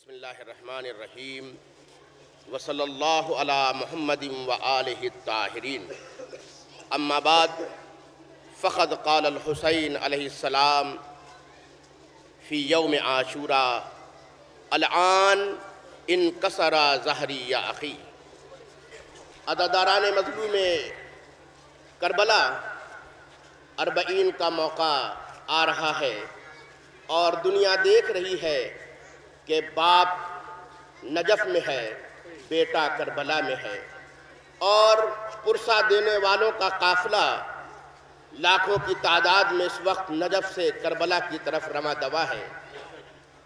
بسم اللہ الرحمن الرحیم وصلی اللہ علی محمد وآلہ الطاہرین اما بعد فقد قال الحسین علیہ السلام فی یوم عاشوراء الآن انکسر ظہری یا اخی۔ عزاداران مظلوم کربلا 40 کا موقع آ رہا ہے اور دنیا دیکھ رہی ہے کہ باپ نجف میں ہے، بیٹا کربلا میں ہے، اور پرسہ دینے والوں کا قافلہ لاکھوں کی تعداد میں اس وقت نجف سے کربلا کی طرف رواں دوا ہے۔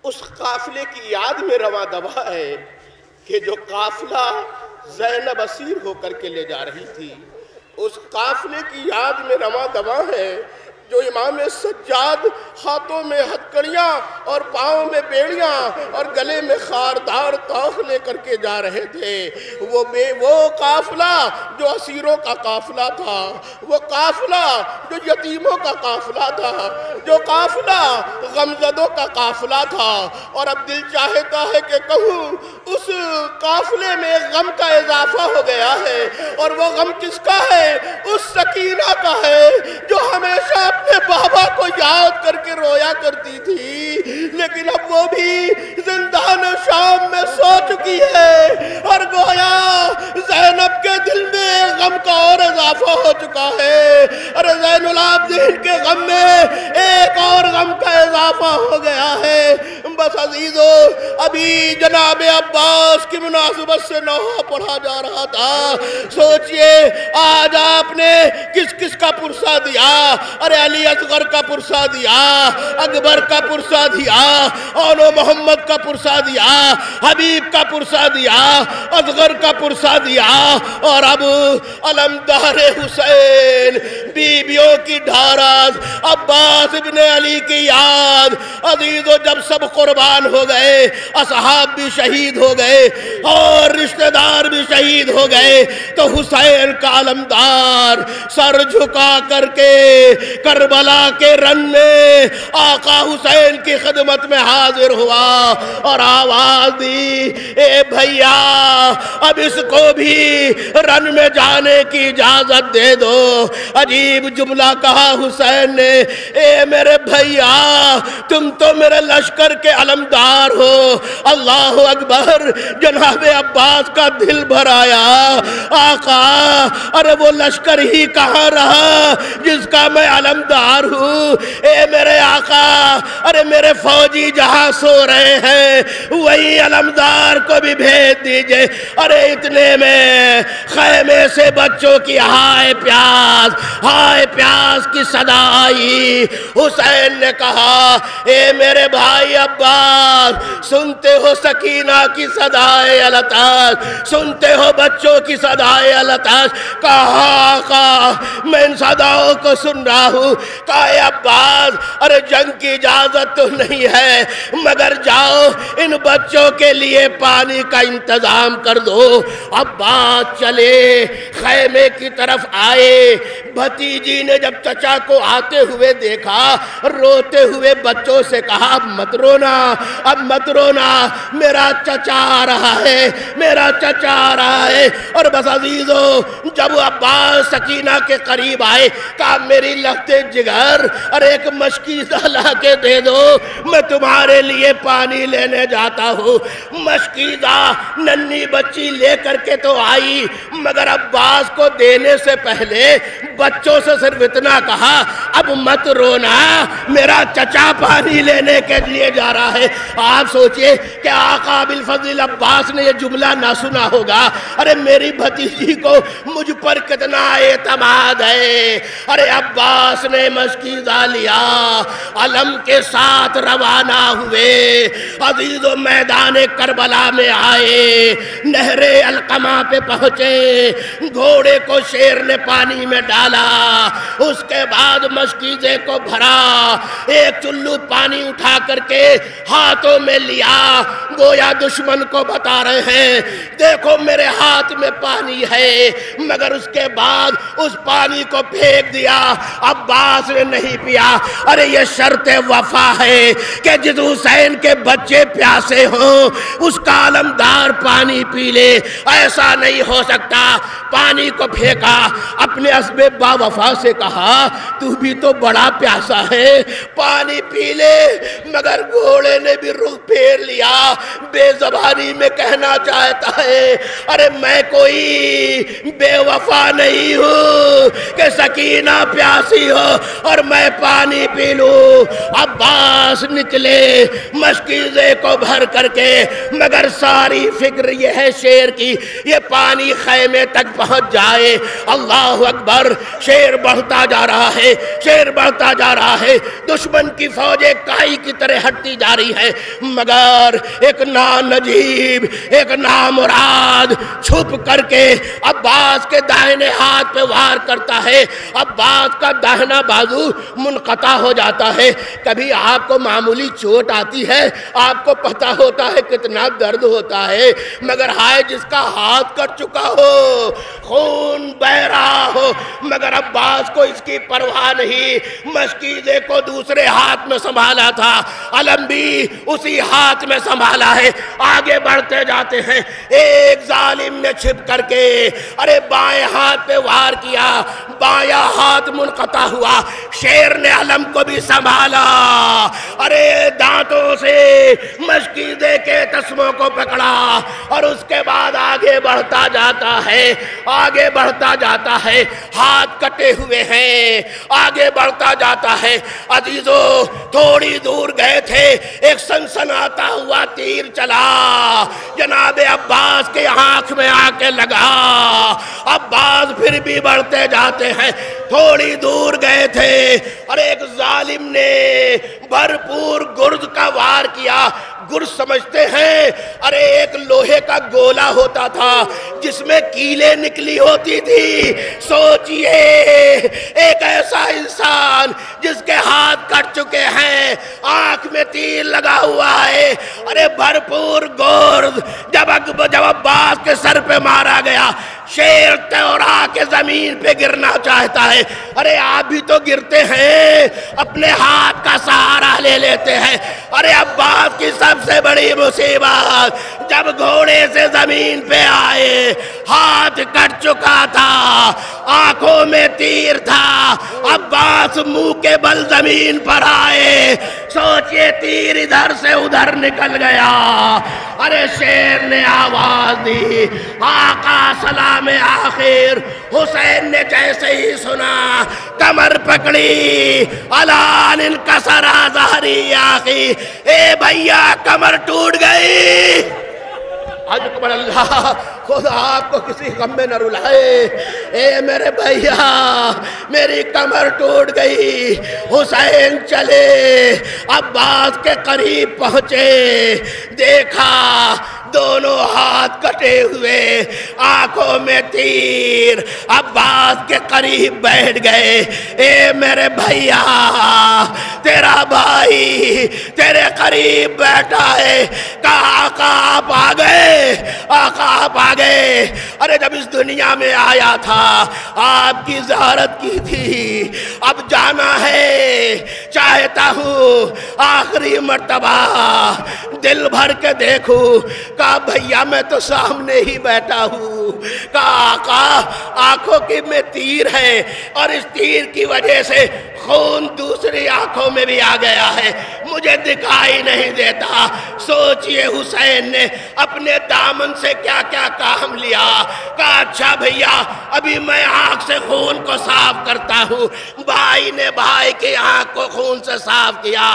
اس قافلے کی یاد میں رواں دوا ہے کہ جو قافلہ زینب اسیر ہو کر کے لے جا رہی تھی، اس قافلے کی یاد میں رواں دوا ہے جو امام سجاد ہاتھوں میں ہتکڑیاں اور پاؤں میں بیڑیاں اور گلے میں خاردار طوق لے کر کے جا رہے تھے۔ وہ قافلہ جو اسیروں کا قافلہ تھا، وہ قافلہ جو یتیموں کا قافلہ تھا، جو قافلہ غمزدوں کا قافلہ تھا۔ اور اب دل چاہتا ہے کہ کہوں اس قافلے میں غم کا اضافہ ہو گیا ہے، اور وہ غم کس کا ہے؟ اس سکینہ کا ہے جو ہمیشہ اپنے بابا کو یاد کر کے رویا کرتی تھی، لیکن اب وہ بھی زندان شام میں سو چکی ہے، اور گویا زینب کے دل میں غم کا اور اضافہ ہو چکا ہے۔ ارے زین العابدین کے غم میں ایک اور غم کا اضافہ ہو گیا ہے۔ بس عزیزو، ابھی جناب عباس کی مناسبت سے نوحہ پڑھا جا رہا تھا۔ سوچئے آج آپ نے کس کس کا پرسہ دیا؟ ارے علی اصغر کا پرسہ دیا، اکبر کا پرسہ دیا، اونو محمد کا پرسہ دیا، حبیب کا پرسہ دیا، اصغر کا پرسہ دیا، اور اب علمدار حسین، بیبیوں کی ڈھارس، عباس ابن علی کی یاد۔ عزیزو، جب سب قربان ہو گئے، اصحاب بھی شہید ہو گئے اور رشتہ دار بھی شہید ہو گئے، تو حسین کا علمدار سر جھکا کر کے کربلا کے رن میں آقا حسین کی خدمت میں حاضر ہوا اور آواز دی، اے بھیا اب اس کو بھی رن میں جانے کی اجازت دے دو۔ عجیب جملہ کہا حسین نے، اے میرے بھیا تم تو میرے لشکر کے علمدار ہو۔ اللہ اکبر! جناب عباس کا دل بھر آیا۔ آقا، ارے وہ لشکر ہی کہاں رہا جس کا میں علمدار ہوں؟ اے میرے آقا، ارے میرے فوجی جہاں سو رہے ہیں وہی علمدار کو بھی بھیج دیجئے۔ ارے اتنے میں خیمے سے بچوں کی ہائے پیاس کی صدا آئی۔ حسین نے کہا، اے میرے بھائی عباس، سنتے ہو سکینہ کی صدائے الطاف، سنتے ہو بچوں کی صدائے الطاف؟ کہا آقا میں ان صداؤں کو سن رہا ہوں۔ کہا اے عباس، ارے جنگ کی اجازت تو نہیں ہے، مگر جاؤ ان بچوں کے لیے پانی کا انتظام کر دو۔ عباس چلے، خیمے کی طرف آئے۔ بھتیجی نے جب چچا کو آتے ہوئے دیکھا، روتے ہوئے بچوں سے کہا، اب مت رونا، اب مت رونا، میرا چچا آ رہا ہے، میرا چچا آ رہا ہے۔ اور بس عزیزو، جب عباس سکینہ کے قریب آئے، کہا میری لگتے جگر، اور ایک مشکیزہ لا کے دے دو، میں تمہارے لیے پانی لینے جاتا ہوں۔ مشکیزہ ننھی بچی لے کر کے تو آئی، مگر عباس کو دینے سے پہلے بچوں سے صرف اتنا کہا، اب مت رونا، میرا چچا پانی لینے کے لیے جا رہا ہے۔ آپ سوچئے کہ آقا بالفضل عباس نے یہ جملہ نہ سنا ہوگا؟ ارے میری بھتیجی کو مجھ پر کتنا اعتماد ہے۔ ارے عباس نے مشکیزہ لیا، علم کے ساتھ روانہ ہوئے۔ عزیزو، میدان کربلا میں آئے، نہر القمہ پہ پہنچے، گھوڑے کو شیر نے پانی میں ڈالا، اس کے بعد مشکیزے کو بھرا، ایک چلو پانی اٹھا کر کے ہاتھوں میں لیا، گویا دشمن کو بتا رہے ہیں دیکھو میرے ہاتھ میں پانی ہے، مگر اس کے بعد اس پانی کو پھینک دیا۔ عباس نے نہیں پیا۔ ارے یہ شرط وفا ہے کہ جس حسین کے بچے پیار پیاسے ہوں اس کا علمدار پانی پی لے، ایسا نہیں ہو سکتا۔ پانی کو پھینکا، اپنے اسب با وفا سے کہا تو بھی تو بڑا پیاسا ہے، پانی پی لے۔ مگر گھوڑے نے بھی رخ پھیر لیا، بے زبانی میں کہنا چاہتا ہے ارے میں کوئی بے وفا نہیں ہوں کہ سکینہ پیاسی ہو اور میں پانی پی لوں۔ عباس نکلے مشکیزے کو بھر کر کے، مگر ساری فکر یہ ہے شیر کی یہ پانی خیمے تک پہنچ جائے۔ اللہ اکبر، شیر بڑھتا جا رہا ہے، شیر بڑھتا جا رہا ہے، دشمن کی فوجیں کائی کی طرح ہٹتی جا رہی ہے، مگر ایک نانجیب، ایک نامراد چھپ کر کے عباس کے داہنے ہاتھ پہ وار کرتا ہے۔ عباس کا داہنا بازو منقطع ہو جاتا ہے۔ کبھی آپ کو معمولی چوٹ آتی ہے، آپ کو پتہ ہوتا ہے کتنا درد ہوتا ہے، مگر ہائے جس کا ہاتھ کٹ چکا ہو، خون بہ رہا ہو، مگر عباس کو اس کی پرواہ نہیں۔ مشکیزے کو دوسرے ہاتھ میں سنبھالا تھا، علم بھی اسی ہاتھ میں سنبھالا ہے۔ آگے بڑھتے جاتے ہیں، ایک ظالم نے چھپ کر کے ارے بائیں ہاتھ پہ وار کیا، بایاں ہاتھ منقطع ہوا، شیر نے علم کو بھی سنبھالا، ارے دانتوں سے مشکیزے کے تسموں کو پکڑا اور اس کے بعد آگے بڑھتا جاتا ہے، آگے بڑھتا جاتا ہے، ہاتھ کٹے ہوئے ہیں، آگے بڑھتا جاتا ہے۔ عزیزو تھوڑی دور گئے تھے، ایک سنسناتا ہوا تیر چلا، جناب عباس کے آنکھ میں آ کے لگا۔ عباس پھر بھی بڑھتے جاتے ہیں، تھوڑی دور گئے تھے اور ایک ظالم نے بھرپور گرز کا وار کیا۔ گرز سمجھتے ہیں ارے ایک لوہے کا گولا ہوتا تھا جس میں کیلیں نکلی ہوتی تھی۔ سوچئے ایک ایسا انسان جس کے ہاتھ کٹ چکے ہیں، آنکھ میں تیر لگا ہوا ہے، ارے بھرپور گرز جب عباس کے سر پہ مارا گیا، شیر تورا کے زمین پہ گرنا چاہتا ہے۔ ارے آپ بھی تو گرتے ہیں، اپنے ہاتھ کا سہارا لے لیتے ہیں۔ ارے عباس کی سب سے بڑی مصیبت جب گھوڑے سے زمین پہ آئے، ہاتھ کٹ چکا تھا، آنکھوں میں تیر تھا، عباس منہ کے بل زمین پر آئے، سوچئے تیر ادھر سے ادھر نکل گیا۔ ارے شیر نے آواز دی، آقا سلام آخر۔ حسین نے جیسے ہی سنا کمر پکڑی، الان انکسر ظہری آخی، اے بھیا کمر ٹوٹ گئی۔ اکبر اللہ، خدا آپ کو کسی غم میں نہ رلائے۔ اے میرے بھیا میری کمر ٹوٹ گئی۔ حسین چلے، عباس کے قریب پہنچے، دیکھا دونوں ہاتھ کٹے ہوئے، آنکھوں میں تیر، عباس کے قریب بیٹھ گئے۔ اے میرے بھیا تیرا بھائی تیرے قریب بیٹھا ہے، کہا آقا آپ آ گئے، آقا آپ آ گئے۔ ارے جب اس دنیا میں آیا تھا آپ کی زیارت کی تھی، اب جانا ہے، چاہتا ہوں آخری مرتبہ دل بھر کے دیکھوں۔ کہا بھیا میں تو سامنے ہی بیٹھا ہوں۔ کہا آقا آنکھوں کی میں تیر ہے اور اس تیر کی وجہ سے خون دوسری آنکھوں میں بھی آ گیا ہے، مجھے دکھائی نہیں دیتا۔ سوچئے حسین نے اپنے دامن سے کیا کیا کام لیا۔ کہا اچھا بھیا ابھی میں آنکھ سے خون کو صاف کرتا ہوں۔ بھائی نے بھائی کی آنکھ کو خون سے صاف کیا۔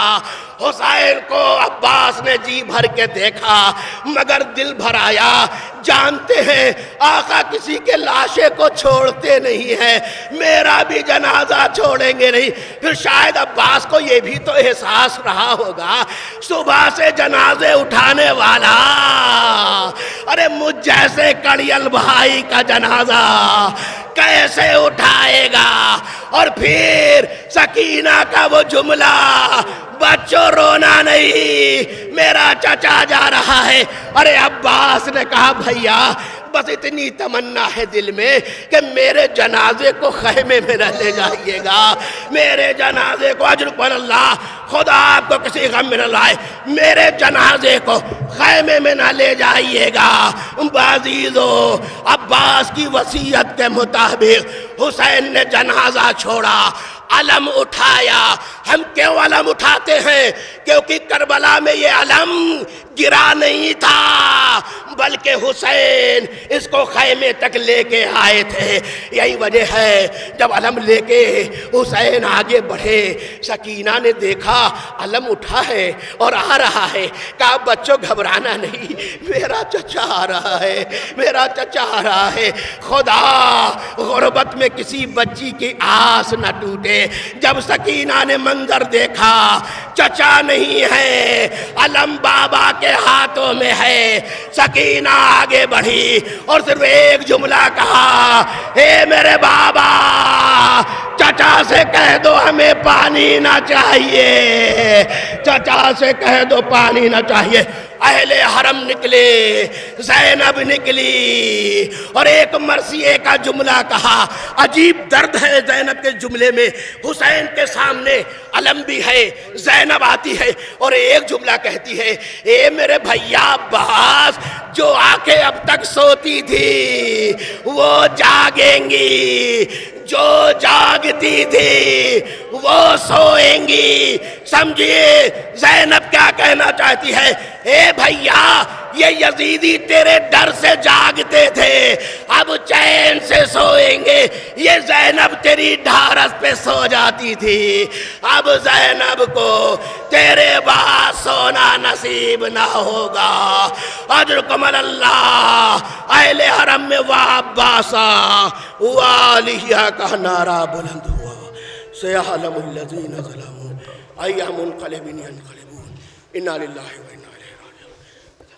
حسین کو عباس نے جی بھر کے دیکھا مگر دل بھر آیا۔ جانتے ہیں آقا کسی کے لاشے کو چھوڑتے نہیں ہیں، میرا بھی جنازہ چھوڑیں گے نہیں۔ پھر شاید عباس کو یہ بھی تو احساس رہا ہوگا، صبح سے جنازے اٹھانے والا ارے مجھ جیسے کڑیل بھائی کا جنازہ کیسے اٹھائے گا۔ اور پھر سکینہ کا وہ جملہ، بچوں رونا نہیں، میرا چچا جا رہا ہے۔ ارے عباس نے کہا بھیا بس اتنی تمنا ہے دل میں کہ میرے جنازے کو خیمے میں نہ لے جائیے گا، میرے جنازے کو اجر پر اللہ خدا آپ کو کسی غم میں نہ لائے، میرے جنازے کو خیمے میں نہ لے جائیے گا۔ عزیزو، عباس کی وصیت کے مطابق حسین نے جنازہ چھوڑا، علم اٹھایا۔ ہم کیوں علم اٹھاتے ہیں؟ کیونکہ کربلا میں یہ علم گرا نہیں تھا، بلکہ حسین اس کو خیمے تک لے کے آئے تھے۔ یہی وجہ ہے جب علم لے کے حسین آگے بڑھے، سکینہ نے دیکھا علم اٹھا ہے اور آ رہا ہے، کہا بچوں گھبرانا نہیں، میرا چچا آ رہا ہے، میرا چچا آ رہا ہے۔ خدا غربت میں کسی بچی کی آس نہ ٹوٹے۔ جب سکینہ نے منظر دیکھا چچا نہیں ہے، علم بابا کے ہاتھوں میں ہے، سکینہ آگے بڑھی اور صرف ایک جملہ کہا، اے میرے بابا چچا سے کہہ دو ہمیں پانی نہ چاہیے، چچا سے کہہ دو پانی نہ چاہیے۔ اہل حرم نکلے، زینب نکلی اور ایک مرثیے کا جملہ کہا۔ عجیب درد ہے زینب کے جملے میں، حسین کے سامنے علم بھی ہے، زینب آتی ہے اور ایک جملہ کہتی ہے، اے میرے بھیا عباس، جو آنکھیں اب تک سوتی تھی وہ جاگیں گی، جو جاگتی تھی وہ سوئیں گی۔ سمجھئے زینب کیا کہنا چاہتی ہے؟ اے بھیا، یہ یزیدی تیرے ڈر سے جاگتے تھے، اب چین سے سوئیں گے۔ یہ زینب تیری ڈھارس پہ سو جاتی تھی، اب زینب کو تیرے بعد سونا نصیب نہ ہوگا۔ اجرکم اللہ۔ اہل حرم میں وعباسا وعالیہ کا نعرہ بلند ہوا، سیعلم الذین ظلموا ای منقلب ینقلبون، انا للہ